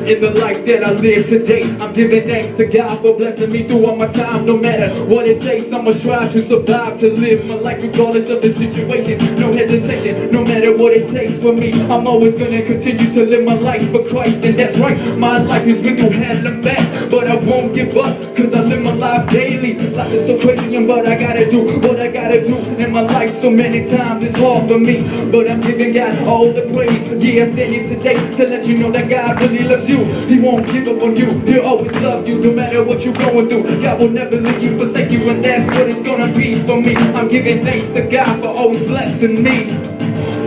in the life that I live today. I'm giving thanks to God for blessing me through all my time. No matter what it takes, I'ma strive to survive, to live my life regardless of the situation. No hesitation, no matter what it takes for me. I'm always gonna continue to live my life for Christ. And that's right, my life has been through hell and back, but I won't give up, cause I live my life daily. Life is so crazy, but I gotta do what I gotta do in my life. So many times it's hard for me, but I'm giving God all the praise. Yeah, I stand here today to let you know that God really loves you. He won't give up on you, he'll always love you, no matter what you're going through. God will never leave you, forsake you, and that's what it's gonna be for me. I'm giving thanks to God for always blessing me.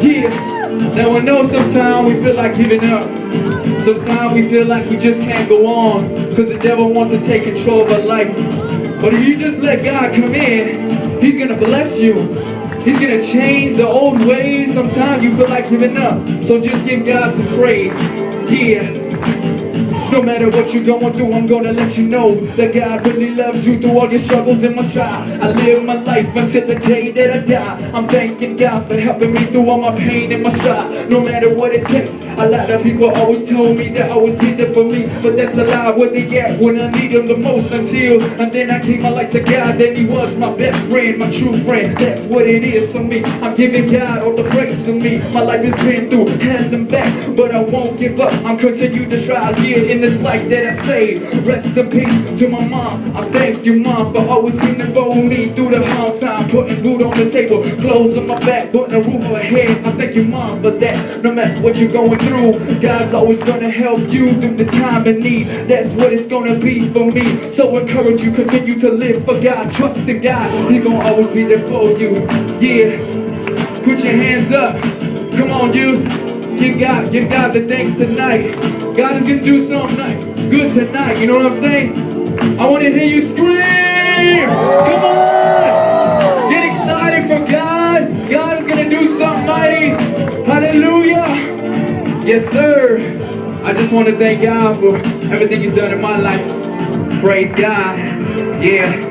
Yeah, now I know sometimes we feel like giving up. Sometimes we feel like we just can't go on, cause the devil wants to take control of our life. But if you just let God come in, he's gonna bless you. He's gonna change the old ways. Sometimes you feel like giving up, so just give God some praise. Yeah. No matter what you're going through, I'm gonna let you know that God really loves you through all your struggles and my strife. I live my life until the day that I die. I'm thanking God for helping me through all my pain and my strife. No matter what it takes. A lot of people always told me that always be there for me, but that's a lie. Where they at when I need them the most? And then I gave my life to God. Then he was my best friend, my true friend. That's what it is for me. I'm giving God all the praise for me. My life has been through hell and back, but I won't give up. I'm continuing to strive here in this life that I saved. Rest in peace to my mom. I thank you, Mom, for always being there for me through the hard time, putting food on the table, clothes on my back, putting a roof on my head. I thank you, Mom, for that. No matter what you're going through, God's always gonna help you through the time of need. That's what it's gonna be for me. So encourage you, continue to live for God, trust in God. He's gonna always be there for you. Yeah, put your hands up. Come on, youth. Give God the thanks tonight. God is gonna do something good tonight. You know what I'm saying? I want to hear you scream. Come on, get excited for God. God is gonna do something mighty. Hallelujah. Yes, sir. I just want to thank God for everything he's done in my life. Praise God. Yeah.